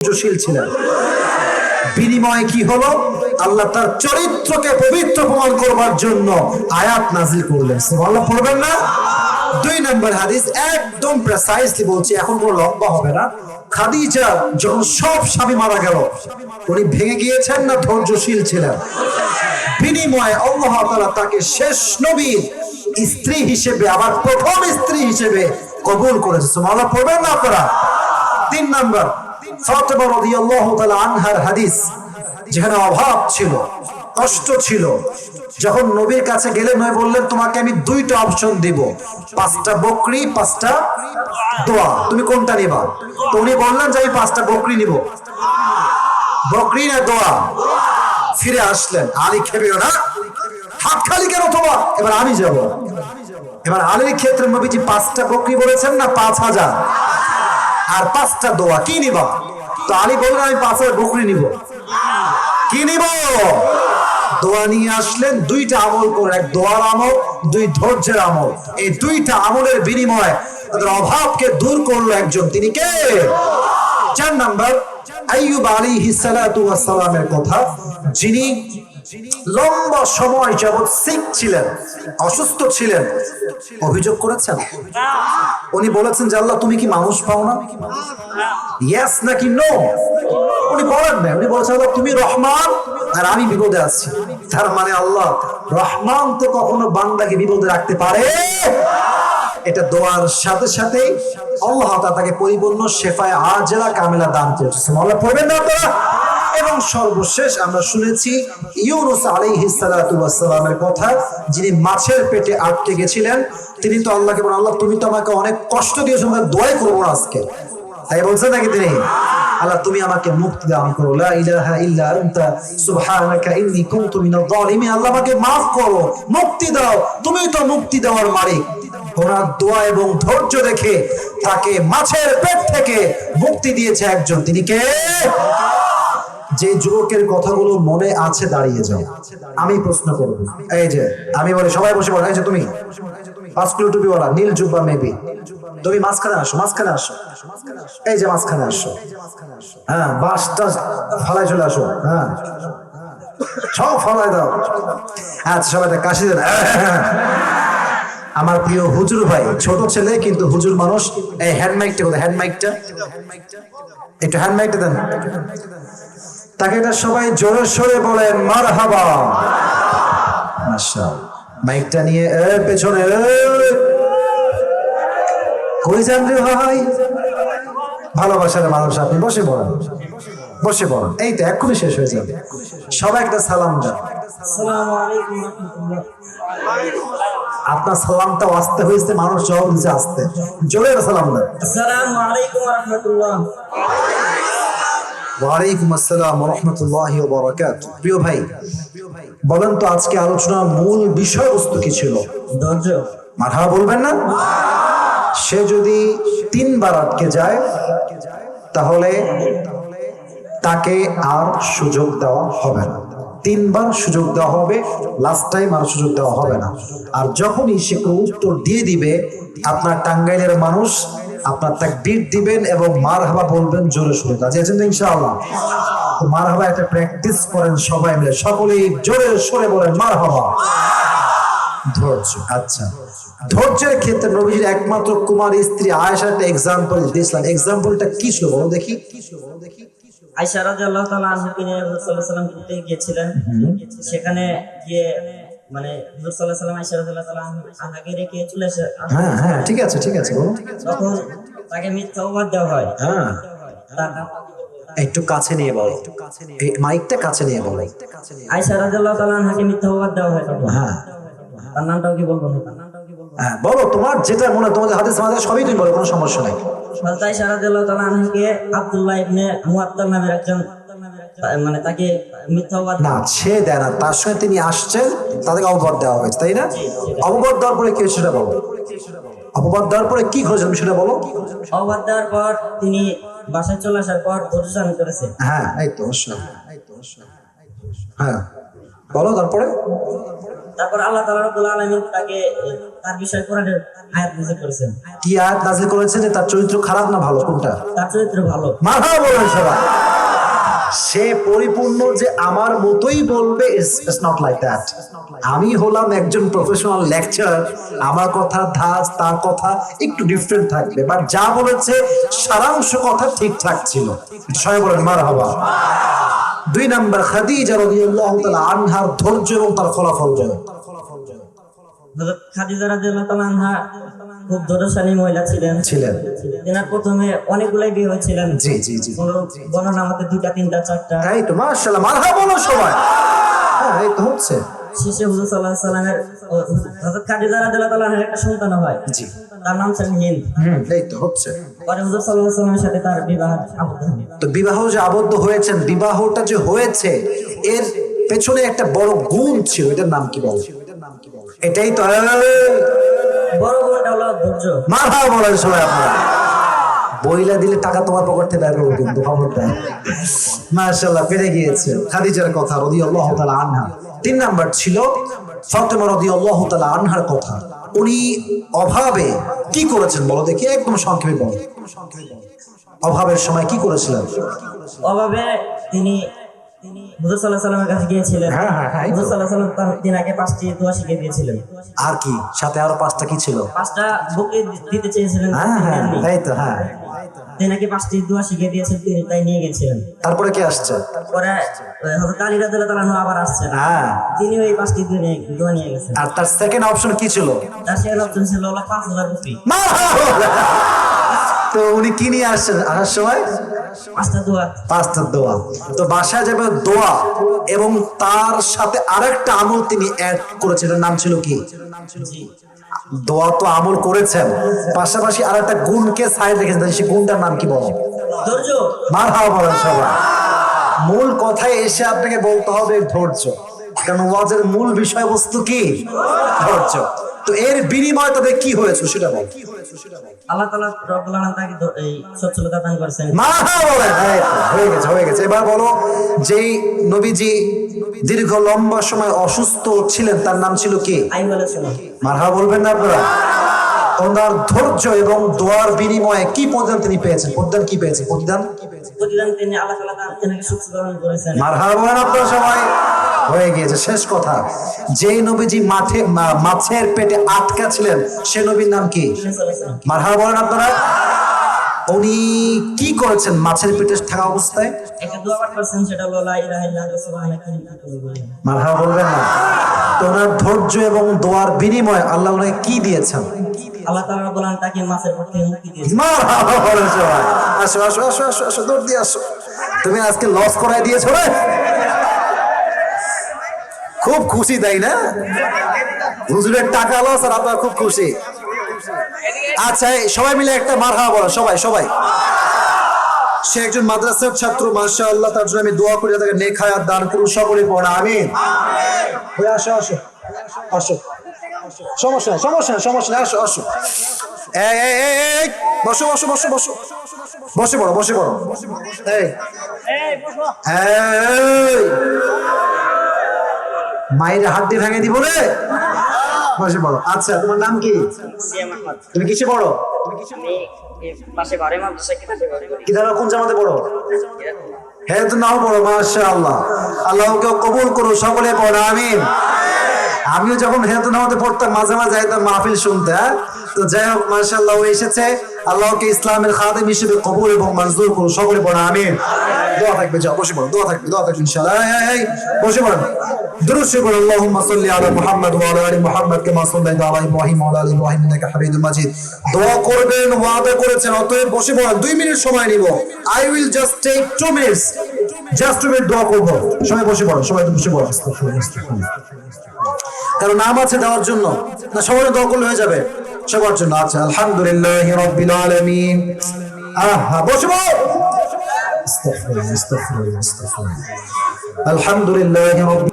ধৈর্যশীল ছিলেন। বিনিময়ে কি হলো? আল্লাহ তার চরিত্রকে পবিত্র প্রমাণ করবার জন্য আয়াত নাজিল করলেন। সুবহানাল্লাহ পড়বেন না? 2 নম্বর হাদিস একদম প্রেসাইজলি বলছি, এখন কোনো লম্বা হবে না। খাদিজা যখন সব স্বামী মারা গেল, উনি ভেঙে গিয়েছেন না ধৈর্যশীল ছিলেন? বিনিময়ে আল্লাহ তাআলা তাকে শেষ নবীর স্ত্রী হিসেবে, আবার প্রথম স্ত্রী হিসেবে কবুল করেছে। সুবহানাল্লাহ পড়বেন না আপনারা? 3 নম্বর ফাতেমা রাদিয়াল্লাহু তাআলা আনহার হাদিস, যেখানে অভাব ছিল, কষ্ট ছিল, যখন নবীর কাছে গেলে নবী বললেন তোমাকে আমি 2টা অপশন দিব, 5টা বকরি 5টা দোয়া, তুমি কোনটা নিবা? তো উনি বললেন যে আমি 5টা বকরি নিব। বকরি না দোয়া? ফিরে আসলেন, আলী খেবেও না, হাত খালি কেন তোমার, এবার আমি যাব। এবার আলীর ক্ষেত্রে নবীজি 5টা বকরি বলেছেন না 5000, আর 5টা দোয়া, কি নিবা? তো আলী বললেন আমি 5000 বকরি নিব। কি নিব? দোয়া নিয়ে আসলেন। 2টা আমল করে, এক দোয়ার আমল, 2 ধৈর্যের আমল। এই 2টা আমলের বিনিময়ে তাদের অভাবকে দূর করলো একজন, তিনি কে? 4 নাম্বার আইয়ুব আলাইহিস সালাতু ওয়াস সালামের কথা, যিনি লম্বা সময় যাবত সিক ছিলেন, অসুস্থ ছিলেন। অভিযোগ করেছেন, উনি বলেছেন যে আল্লাহ তুমি কি মানুষ পাও না? ইয়েস নাকি নো? উনি বলেন না, উনি বলেছেন আল্লাহ তুমি রহমান আর আমি বিপদে আছি। তার মানে আল্লাহ রহমান তো কখনো বান্দাকে বিপদে রাখতে পারে? এটা দোয়ার সাথে সাথে আল্লাহ তাআলা তাকে পরিপূর্ণ শেফায়ে আজেলা কামিলা দান করেছেন। সুবহানাল্লাহ পড়বেন না আপনারা? এবং সর্বশেষ আমরা শুনেছি ইউনূস আলাইহিস সালাতু ওয়াস সালামের কথা, যিনি মাছের পেটে আটকে গেছিলেন। তিনি তো আল্লাহকে বলেন আল্লাহ তুমি তো আমাকে অনেক কষ্ট দিয়েছো, আমি দোয়াই করব না আজকে, তাই বলছেন নাকি তিনি? আল্লাহ তুমি আমাকে মুক্তি দান করো, লা ইলাহা ইল্লা আনতা সুবহানাকা ইন্নী কুনতু মিনাজ জালিমিন। আল্লাহ আমাকে maaf করো, মুক্তি দাও, তুমি তো মুক্তি দেওয়ার মালিক। ওনার দোয়া এবং ধৈর্য দেখে তাকে মাছের পেট থেকে মুক্তি দিয়েছে একজন, তিনি কে? যে যুবকের কথাগুলো মনে আছে দাঁড়িয়ে যাও, আমি প্রশ্ন করব। এই যে আমি বলি, সবাই বসে বলো, এই যে তুমি 5 কিলো টুপিওয়ালা নীল জুব্বা মেবি, তুমি মাঝখানে আসো, মাঝখানে আসো, এই যে মাঝখানে আসো। হ্যাঁ, বাসটা ফালাই চলে আসো। হ্যাঁ, সব ফালাই দাও। আচ্ছা সবাই কাশি দেন। আমার প্রিয় হুজুর ভাই, ছোট ছেলে কিন্তু হুজুর মানুষ। এই হ্যান্ড মাইকটা কোথায়? হ্যান্ড মাইকটা একটু, হ্যান্ড মাইকটা দেন তাকে। এটা সবাই জোরে সোরে বলেন মারহাবা। মাশাআল্লাহ। মাইকটা নিয়ে পেছনে কই যান রে ভাই? ভালোবাসার মানুষ আপনি, বসে পড়েন, বসে পড়েন। এই তো এক্ষুনি শেষ হয়ে যাবে। সবাই একটা সালাম দেন। আসসালামু আলাইকুম রাহমাতুল্লাহ। আপনার সালামটাও আসতে হয়েছে, মানুষ জবাব দিচ্ছে আসতে, জোরে সালাম দেন। আসসালামু আলাইকুম রাহমাতুল্লাহ। ওয়ালাইকুম আসসালাম ওয়া রাহমাতুল্লাহি ওয়া বারাকাতুহু। প্রিয় ভাই, বলেন তো আজকে আলোচনার মূল বিষয়বস্তু কি ছিল? ধৈর্য। মারহাবা বলবেন না? সে যদি 3 বার আটকে যায় তাহলে তাকে আর সুযোগ দেওয়া হবে না। 3 বার সুযোগ দেওয়া হবে, লাস্ট টাইম আর সুযোগ দেওয়া হবে না। আর যখনই সে উত্তর দিয়ে দিবে, আপনার টাঙ্গাইলের মানুষ আপনার তাকবীর দিবেন এবং মারহাবা বলবেন জোরে সোরে। রাজি আছেন তো ইনশাআল্লাহ? তো মারহাবা একটা প্র্যাকটিস করেন সবাই মিলে, সকলেই জোরে সোরে বলেন মারহাবা। ধৈর্য। আচ্ছা, ধৈর্যের ক্ষেত্রে নবীজির একমাত্র কুমারী স্ত্রী আয়েশার একটা এক্সাম্পল দিয়েছিলাম। এক্সাম্পলটা কি ছিল বলো দেখি? আয়েশা রাদিয়াল্লাহু তাআলা আনহাকে নিয়ে রাসূল সাল্লাল্লাহু আলাইহি ওয়াসাল্লাম ঘুরতে গিয়েছিলেন। সেখানে গিয়ে মানে রাসূল সাল্লাল্লাহু আলাইহি ওয়াসাল্লাম আয়েশা রাদিয়াল্লাহু তাআলা আনহাকে রেখে চলে আসে। হ্যাঁ হ্যাঁ, ঠিক আছে ঠিক আছে, বলো। তখন তাকে মিথ্যা অপবাদ দেওয়া হয়। হ্যাঁ, একটু কাছে নিয়ে বলো, এই মাইকটা কাছে নিয়ে বলো। আয়েশা রাদিয়াল্লাহু তাআলা আনহাকে মিথ্যা অপবাদ দেওয়া হয় তখন। হ্যাঁ তার নামটাও কি বলবো না? হ্যাঁ বলো, তোমার যেটা মনে, তোমাদের হাদিস মাঝে সবই তুমি বলো, কোনো সমস্যা নাই। হযরত আয়েশা রাদিয়াল্লাহু তাআলা আনহাকে আব্দুল্লাহ ইবনে মুআত্তাল নামের একজন মানে তাকে মিথ্যা অপবাদ না, সে দেয় না, তার সঙ্গে তিনি আসছেন, তাদেরকে অপবাদ দেওয়া হয়েছে, তাই না? অপবাদ দেওয়ার পরে কি সেটা বলো। অপবাদ দেওয়ার পরে কি ঘটেছে সেটা বলো। অপবাদ দেওয়ার পর তিনি বাসায় চলে আসার পর ধৈর্য করেছে। হ্যাঁ এই তো অবশ্যই। হ্যাঁ বলো তারপরে। তারপর আল্লাহ তাআলা রাব্বুল আলামিন তাকে তার বিষয়ে কোরআনের আয়াত নাযিল করেছেন। কি আয়াত নাযিল করেছেন যে তার চরিত্র খারাপ না ভালো, কোনটা? তার চরিত্র ভালো। মারহাবা বলেন সবাই। সে পরিপূর্ণ যে আমার মতোই বলবে, ইটস নট লাইক দ্যাট। আমি হলাম একজন প্রফেশনাল লেকচারার, আমার কথার ধাঁচ তার কথা একটু ডিফারেন্ট থাকবে, বাট যা বলেছে সারাংশ কথা ঠিকঠাক ছিল। সবাই বলেন মারহাবা। 2 নাম্বার, খাদিজা রাদিয়াল্লাহু তাআলা আনহার ধৈর্য এবং তার ফলাফল বলেন। হযরত খাদিজা রাদিয়াল্লাহু তাআলা আনহা খুব ধৈর্যশালী মহিলা ছিলেন। তিনার প্রথমে অনেকগুলাই বিয়ে হয়েছিলেন। জি জি জি। বর্ণনা মতে 2টা 3টা 4টা। এই তো মাশাআল্লাহ, মারহাবা বলো সবাই। হ্যাঁ এই তো হচ্ছে। শেষে হুজুর সাল্লাল্লাহু আলাইহি সাল্লামের হযরত খাদিজা রাদিয়াল্লাহু তাআলা আনহার একটা সন্তান হয়। জি। তার নাম ছিল হিন্দ। এই তো হচ্ছে। পরে হুজুর সাল্লাল্লাহু আলাইহি সাল্লামের সাথে তার বিবাহ আবদ্ধ হয়। তো বিবাহ যে আবদ্ধ হয়েছেন, বিবাহটা যে হয়েছে এর পেছনে একটা বড় গুণ ছিল, এটার নাম কি বলে? এটাই তো বড় গুণটা হলো ধৈর্য। মারহাবা বলেন সবাই আপনারা। বইলা দিলে টাকা তোমার পকেট থেকে বের করবে কিন্তু খবরটা। মাশাআল্লাহ, পেরে গিয়েছে। খাদিজার কথা রাদিয়াল্লাহু তাআলা আনহা। 3 নাম্বার ছিল ফাতেমা রাদিয়াল্লাহু তাআলা আনহার কথা। উনি অভাবে কি করেছেন বলো দেখি, একদম সংক্ষেপে বলো। অভাবের সময় কি করেছিলেন? অভাবে তিনি হুজুর সাল্লাল্লাহু আলাইহি সাল্লামের কাছে গিয়েছিলেন। হ্যাঁ হ্যাঁ হ্যাঁ। হুজুর সাল্লাল্লাহু আলাইহি সাল্লাম তিনাকে 5টি দোয়া শিখিয়ে দিয়েছিলেন। আর কি সাথে আরো 5টা কি ছিল? 5টা বুকে দিতে চেয়েছিলেন। হ্যাঁ হ্যাঁ এই তো। হ্যাঁ, তিনাকে 5টি দোয়া শিখিয়ে দিয়েছেন, তিনি তাই নিয়ে গেছিলেন। তারপরে কি আসছে? পরে হযরত আলী রাদিয়াল্লাহু তাআলা আবার আসছেন। হ্যাঁ, তিনি ওই 5টি দোয়া নিয়ে গেছেন। আর তার সেকেন্ড অপশন কি ছিল? তার সেকেন্ড অপশন ছিল 5000 রুপি। তো উনি কি নিয়ে আসছেন আসার সময়? 5টা দোয়া। 5টা দোয়া। তো বাসায় যাবে দোয়া এবং তার সাথে আরেকটা আমল তিনি অ্যাড করেছিলেন, নাম ছিল কি? জি। দোয়া তো আমল করেছেন, পাশাপাশি আরেকটা গুণকে সাইড রেখেছেন, সেই গুণটার নাম কি বলো? ধৈর্য। মারহাবা বলেন সবাই। মূল কথায় এসে আপনাকে বলতে হবে ধৈর্য, কারণ ওয়াজের মূল বিষয়বস্তু কি? ধৈর্য। তো এর বিনিময়ে তাদের কি হয়েছে সেটা বল। আল্লাহ তাআলা রব্বুল আলামিন তাকে এই সচ্ছলতা দান করেছেন। মারহাবা বলেন। হয়ে গেছে। এবার বলো, যেই নবীজি দীর্ঘ লম্বা সময় অসুস্থ ছিলেন তার নাম ছিল কি? আইয়ুব আলাইহিস সালাম। মারহাবা বলবেন না আপনারা? ওনার ধৈর্য এবং দোয়ার বিনিময়ে কি প্রতিদান তিনি পেয়েছেন? প্রতিদান কি পেয়েছেন? প্রতিদান তিনি আল্লাহ তাআলা তাকে সুস্থতা দান করেছেন। মারহাবা বলেন আপনারা সবাই। হয়ে গিয়েছে। শেষ কথা, যেই নবীজি মাছের পেটে আটকা ছিলেন সে নবীর নাম কি? মারহাবা বলেন আপনারা। উনি কি করেছেন মাছের পেটে থাকা অবস্থায়? একটা দোয়া পাঠ করেছেন, সেটা হলো লা ইলাহা ইল্লাল্লাহ সুবহানাকা ইন্নী কুনতু মিনাজ জালিমিন। মারহাবা বলবেন না? তো ওনার ধৈর্য এবং দোয়ার বিনিময়ে আল্লাহ ওনাকে কি দিয়েছেন? আল্লাহ তাআলা রব্বুল আলামিন তাকে মাছের পেট থেকে মুক্তি দিয়েছেন। মারহাবা বলেন সবাই। আসো আসো আসো আসো আসো, দৌড় দিয়ে আসো। তুমি আজকে লস করায় দিয়েছো রে। খুব খুশি তাই না? হুজুরের টাকা লস আর আপনারা খুব খুশি। আচ্ছা সবাই মিলে একটা মারহাবা বলো, সবাই সবাই। সে একজন মাদ্রাসার ছাত্র, মাশাআল্লাহ, তার জন্য আমি দোয়া করি তাকে নেক হায়াত দান করুন, সকলে পড়া আমিন। আসো আসো আসো, সমস্যা নাই, আসো আসো। এই বসো বসো বসো বসো, বসে পড়ো বসে পড়ো। এই মায়ের হাড্ডি ভেঙে দিব রে। বসে পড়ো। আচ্ছা তোমার নাম কি? সিয়াম আহমদ। তুমি কিসে পড়ো? আমি পাশে ঘরে মাদ্রাসা কিতাবে পড়ি। কিতাবে কোন জামাতে পড়ো? হ্যাঁ তো নাও পড়ো। মাশাআল্লাহ, আল্লাহকে কবুল করো, সকলে পড়ো আমিন। আমিও যখন হেতু নামাতে পড়তাম মাঝে মাঝে যাইতাম মাহফিল শুনতে। তো যাই হোক মাশাআল্লাহ ও এসেছে, আল্লাহকে ইসলামের খাদেম হিসেবে কবুল এবং মঞ্জুর করুন, সকলে পড়ো আমিন। দোয়া থাকবে, যাও বসে পড়ো, দোয়া থাকবে ইনশাআল্লাহ। এই বসে পড়ো, দুরূদ শরীফ পড়ো। আল্লাহুম্মা সাল্লি আলা মুহাম্মাদ ওয়া আলা আলি মুহাম্মাদ কামা সাল্লাইতা আলা ইব্রাহিম ওয়া আলা আলি ইব্রাহিম ইন্নাকা হামিদুম মাজিদ। দোয়া করবেন, ওয়াদা করেছেন, অতএব বসে পড়েন। 2 মিনিট সময় নিব। I will just take 2 minutes, just 2 minute দোয়া করব। সবাই বসে পড়ো, সবাই বসে পড়ো। কারণ নাম আছে দেওয়ার জন্য না, সবার দোয়া করলে হয়ে যাবে সবার জন্য। আচ্ছা, আলহামদুলিল্লাহি রাব্বিল আলামিন। বসে পড়ো। আস্তাগফিরুল্লাহ আস্তাগফিরুল্লাহ আস্তাগফিরুল্লাহ। আলহামদুলিল্লাহি রাব্বিল